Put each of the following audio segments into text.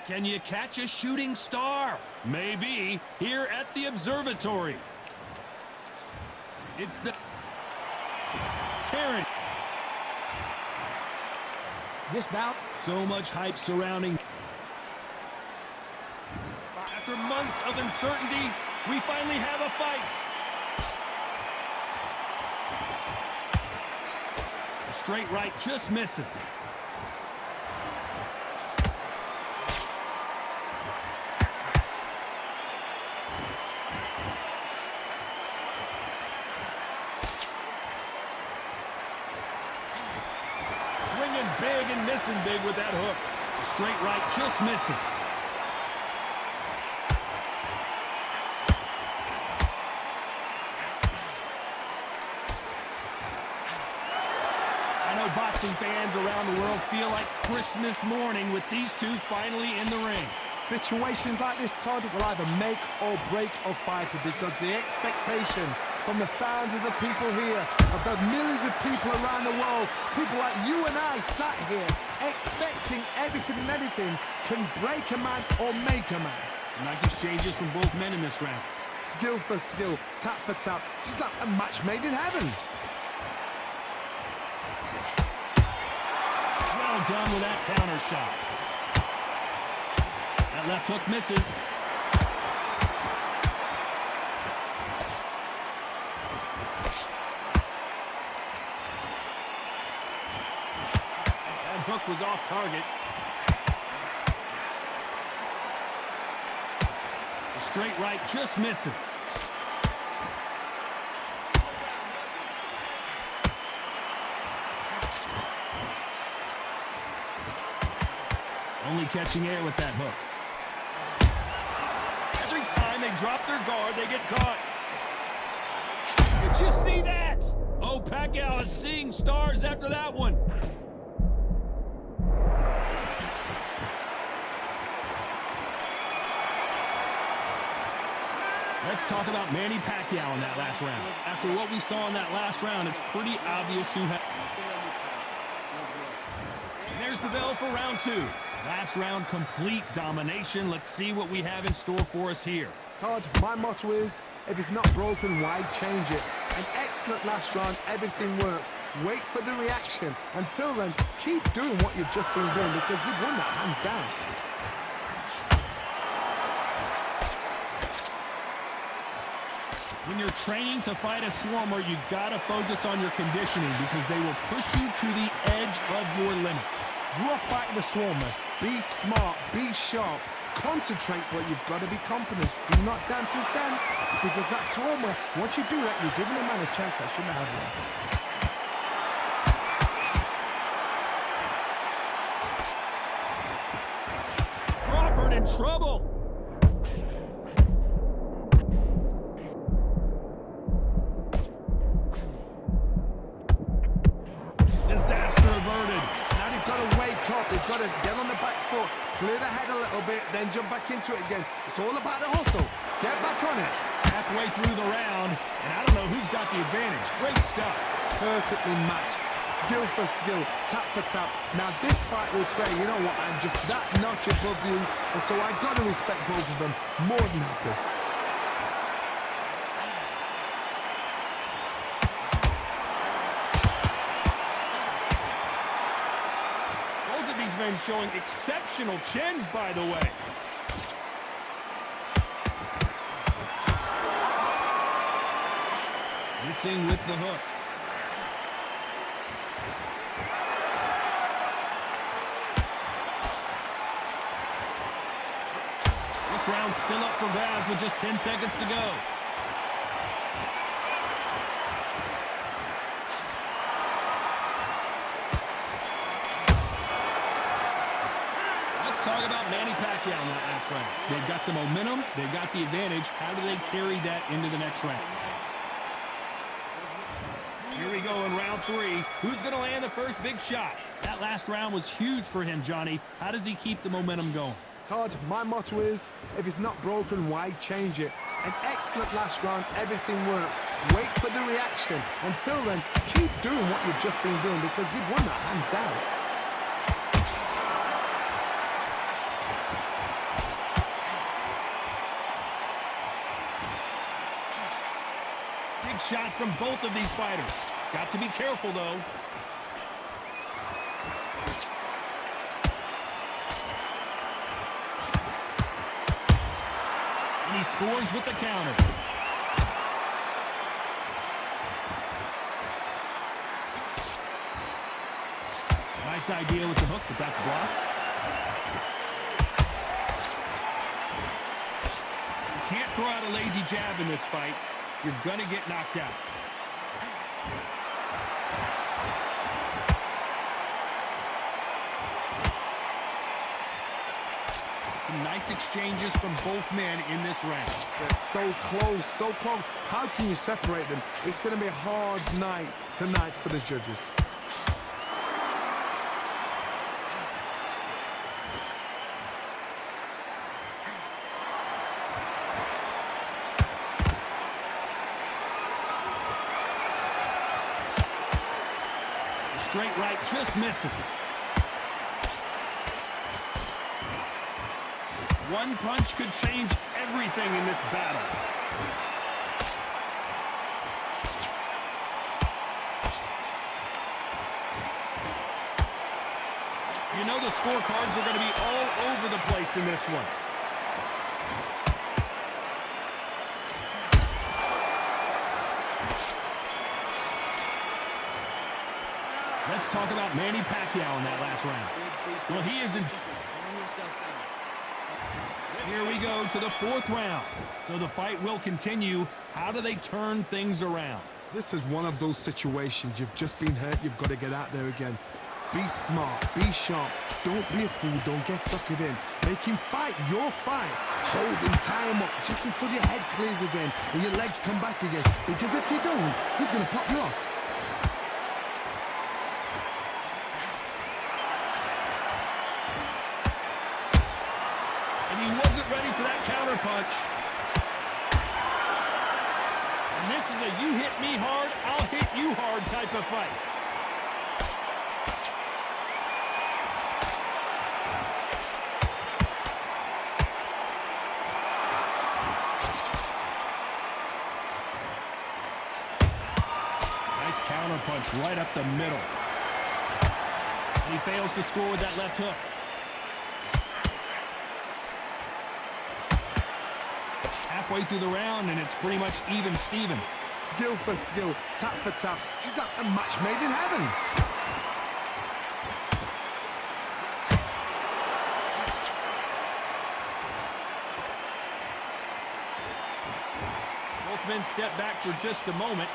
Can you catch a shooting star? Maybe here at the observatory. It's the Terran. This bout, so much hype surrounding. After months of uncertainty, we finally have a fight. A straight right just misses. Swinging big and missing big with that hook. A straight right just misses. Boxing fans around the world feel like Christmas morning with these two finally in the ring. Situations like this, Todd, will either make or break a fighter because the expectation from the fans of the people here, of the millions of people around the world, people like you and I sat here expecting everything and anything, can break a man or make a man. Nice exchanges from both men in this round. Skill for skill, tap for tap, just like a match made in heaven. Done with that counter shot. That left hook misses. That hook was off target. The straight right just misses. Only catching air with that hook. Every time they drop their guard, they get caught. Did you see that? Oh, Pacquiao is seeing stars after that one. Let's talk about Manny Pacquiao in that last round. After what we saw in that last round, it's pretty obvious who had... There's the bell for round two. Last round, complete domination. Let's see what we have in store for us here. Todd, my motto is, if it's not broken, why change it? An excellent last round, everything works. Wait for the reaction. Until then, keep doing what you've just been doing because you've won that hands down. When you're training to fight a swarmer, you gotta focus on your conditioning because they will push you to the edge of your limits. You are fighting the swarmer. Be smart, be sharp, concentrate, but you've got to be confident. Do not dance his dance, because that swarmer, once you do that, you're giving a man a chance that shouldn't have one. Crawford in trouble. Disaster averted. Now they've got to wake up. They've got to get on the back foot, clear the head a little bit, then jump back into it again. It's all about the hustle. Get back on it. Halfway through the round, and I don't know who's got the advantage. Great stuff. Perfectly matched. Skill for skill, tap for tap. Now this fight will say, you know what, I'm just that notch above you, and so I've got to respect both of them more than happy. Men showing exceptional chins, by the way. Missing with the hook. This round's still up for grabs with just 10 seconds to go. Talk about Manny Pacquiao in that last round. They've got the momentum, they've got the advantage. How do they carry that into the next round? Here we go in round three. Who's going to land the first big shot? That last round was huge for him, Johnny. How does he keep the momentum going? Todd, my motto is, if it's not broken, why change it? An excellent last round, everything works. Wait for the reaction. Until then, keep doing what you've just been doing because you've won that hands down. Big shots from both of these fighters. Got to be careful, though. And he scores with the counter. Nice idea with the hook, but that's blocked. You can't throw out a lazy jab in this fight. You're going to get knocked out. Some nice exchanges from both men in this round. They're so close, so close. How can you separate them? It's going to be a hard night tonight for the judges. Straight right just misses. One punch could change everything in this battle. You know the scorecards are going to be all over the place in this one. Let's talk about Manny Pacquiao in that last round. Well, he isn't. Here we go to the fourth round. So the fight will continue. How do they turn things around? This is one of those situations. You've just been hurt. You've got to get out there again. Be smart. Be sharp. Don't be a fool. Don't get suckered in. Make him fight your fight. Hold him, tie him up just until your head clears again and your legs come back again. Because if you don't, he's going to pop you off. Ready for that counter punch. And this is a you hit me hard, I'll hit you hard type of fight. Nice counter punch right up the middle. And he fails to score with that left hook. Halfway through the round, and it's pretty much even Steven. Skill for skill, tap for tap. She's like a match made in heaven. Both men step back for just a moment.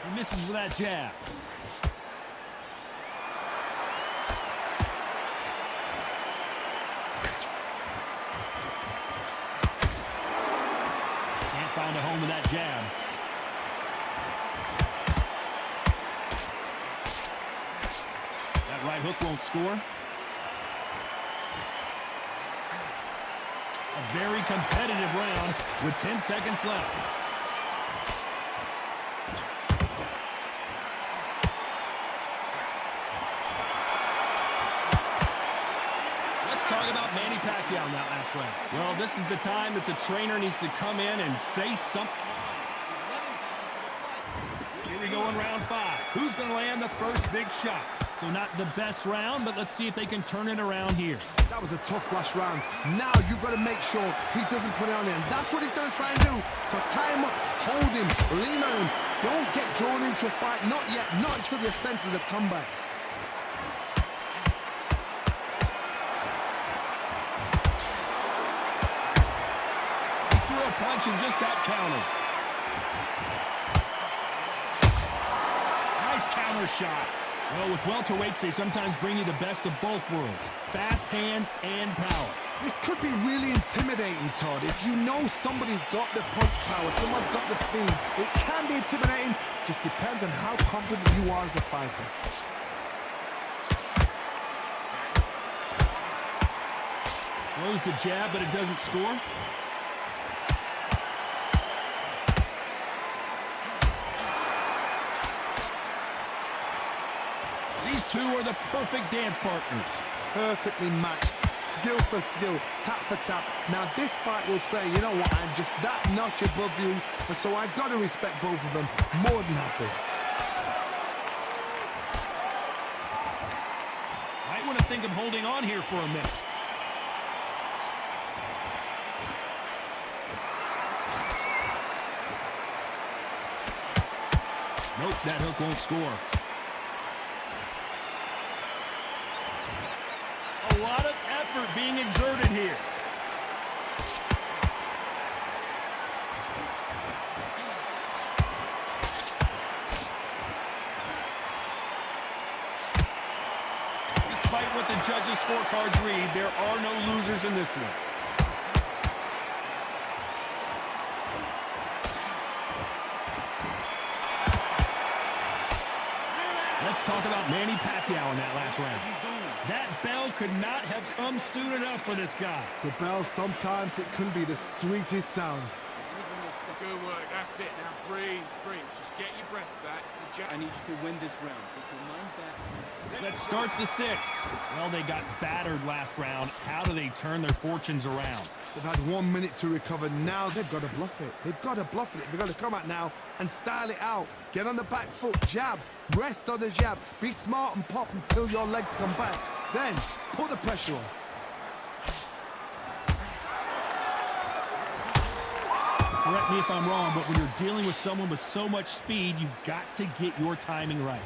He misses with that jab. Find a home with that jab. That right hook won't score. A very competitive round with 10 seconds left. Talk about Manny Pacquiao in that last round. Well, this is the time that the trainer needs to come in and say something. Here we go in round 5. Who's going to land the first big shot? So not the best round, but let's see if they can turn it around here. That was a tough last round. Now you've got to make sure he doesn't put it on him. That's what he's going to try and do. So tie him up, hold him, lean on him. Don't get drawn into a fight. Not yet. Not until your senses have come back. Punch and just got countered. Nice counter shot. Well, with welterweights, they sometimes bring you the best of both worlds. Fast hands and power. This could be really intimidating, Todd. If you know somebody's got the punch power, someone's got the speed, it can be intimidating. Just depends on how confident you are as a fighter. Throws the jab, but it doesn't score. These two are the perfect dance partners. Perfectly matched, skill for skill, tap for tap. Now this fight will say, you know what, I'm just that notch above you, and so I've got to respect both of them. More than happy. Might want to think of holding on here for a minute. Nope, that hook won't score. A lot of effort being exerted here. Despite what the judges' scorecards read, there are no losers in this one. Let's talk about Manny Pacquiao in that last round. That bell could not have come soon enough for this guy. The bell, sometimes it can be the sweetest sound. Good work, that's it. Now breathe, breathe. Just get your breath back. I need you to win this round. Get your mind back. Let's start the sixth. Well, they got battered last round. How do they turn their fortunes around? They've had 1 minute to recover. Now they've got to bluff it. They've got to bluff it. They've got to come out now and style it out. Get on the back foot, jab, rest on the jab. Be smart and pop until your legs come back. Then put the pressure on. Correct me if I'm wrong, but when you're dealing with someone with so much speed, you've got to get your timing right.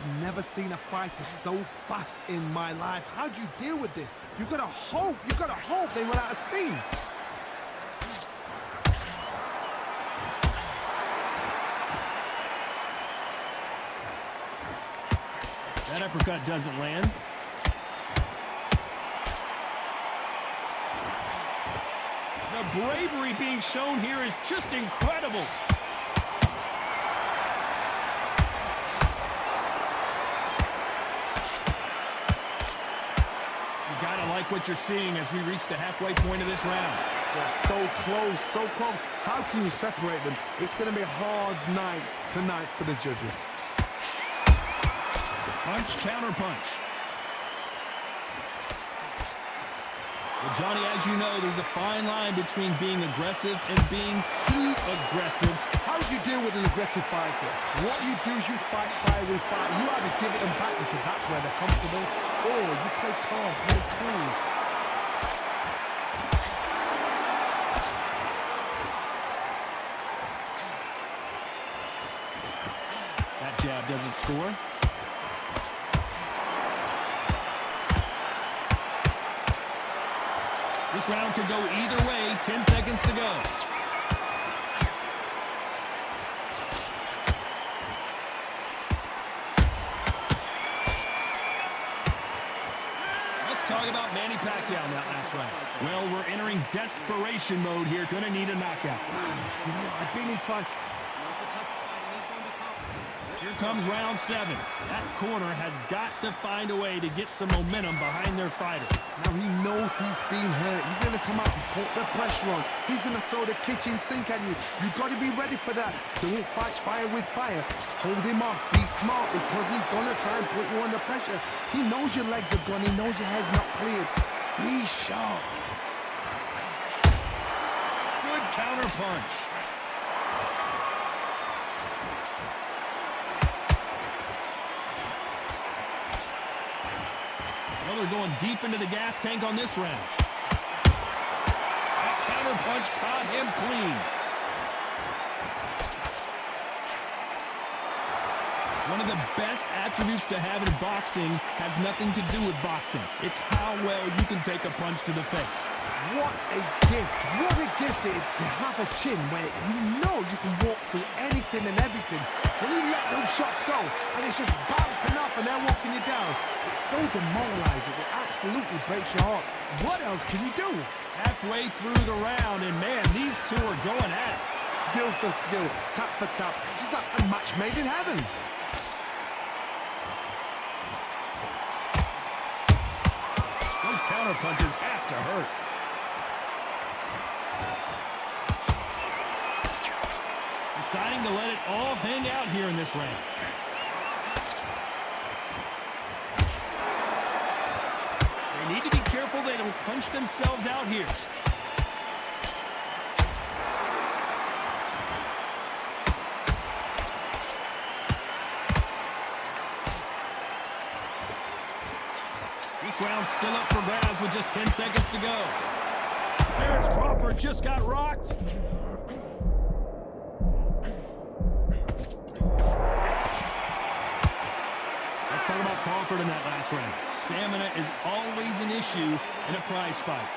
I've never seen a fighter so fast in my life. How do you deal with this? You've got to hope they run out of steam. That uppercut doesn't land. The bravery being shown here is just incredible. You gotta like what you're seeing as we reach the halfway point of this round. They're so close, so close. How can you separate them? It's going to be a hard night tonight for the judges. Punch, counter punch. Well, Johnny, as you know, there's a fine line between being aggressive and being too aggressive. How do you deal with an aggressive fighter? What you do is you fight fire with fire. You either give it them back because that's where they're comfortable, or you play calm, play cool. That jab doesn't score. This round could go either way. 10 seconds to go. Let's talk about Manny Pacquiao in that last round. Well, we're entering desperation mode here. Gonna need a knockout. You know, I've been in fights. Here comes round 7. That corner has got to find a way to get some momentum behind their fighter. Now he knows he's been hurt. He's going to come out and put the pressure on. He's going to throw the kitchen sink at you. You've got to be ready for that. Don't fight fire with fire. Hold him off. Be smart because he's going to try and put you under pressure. He knows your legs are gone. He knows your head's not cleared. Be sharp. Good counter punch. Well, they're going deep into the gas tank on this round. That counter punch caught him clean. One of the best attributes to have in boxing has nothing to do with boxing. It's how well you can take a punch to the face. What a gift. What a gift it is to have a chin where you know you can walk through anything and everything. When you let those shots go and it's just bouncing up and they're walking you down, it's so demoralizing. It absolutely breaks your heart. What else can you do? Halfway through the round, and man, these two are going at it. Skill for skill, tap for tap. Just like a match made in heaven. Those counter punches have to hurt. Deciding to let it all hang out here in this round. They need to be careful careful they don't punch themselves out here. This round's still up for grabs with just 10 seconds to go. Terrence Crawford just got rocked. Let's talk about Crawford in that last round. Stamina is always an issue in a prize fight.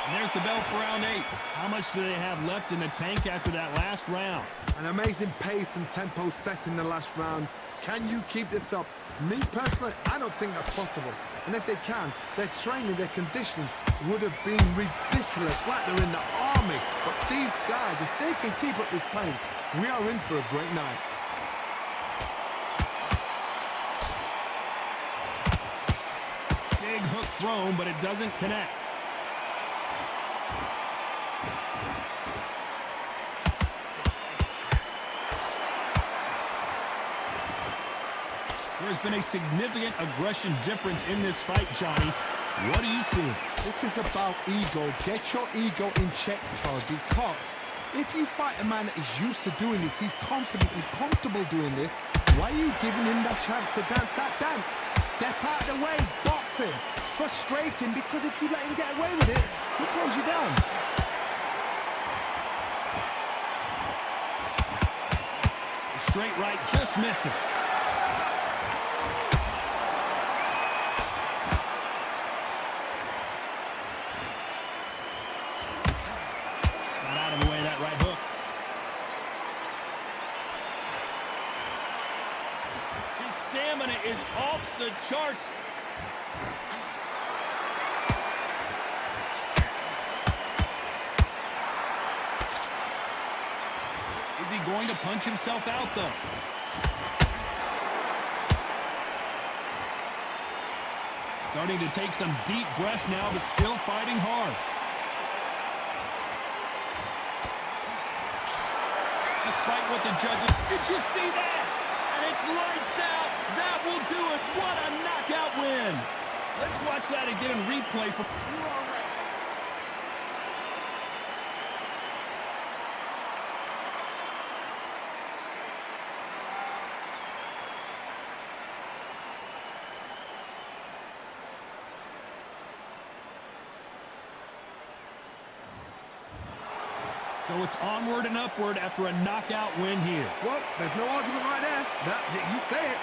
And there's the bell for round 8. How much do they have left in the tank after that last round? An amazing pace and tempo set in the last round. Can you keep this up? Me personally, I don't think that's possible. And if they can, their training, their conditioning would have been ridiculous, like they're in the army. But these guys, if they can keep up this pace, we are in for a great night. Big hook thrown, but it doesn't connect. There's been a significant aggression difference in this fight, Johnny. What do you see? This is about ego. Get your ego in check, Todd, because if you fight a man that is used to doing this, he's confident and comfortable doing this, why are you giving him that chance to dance that dance? Step out of the way, box him. Frustrating, because if you let him get away with it, he throws you down. The straight right just misses. Stamina is off the charts. Is he going to punch himself out, though? Starting to take some deep breaths now, but still fighting hard. Despite what the judges... Did you see that? And it's lights out. That will do it. What a knockout win. Let's watch that again in replay. So it's onward and upward after a knockout win here. Well, there's no argument right there. You say it.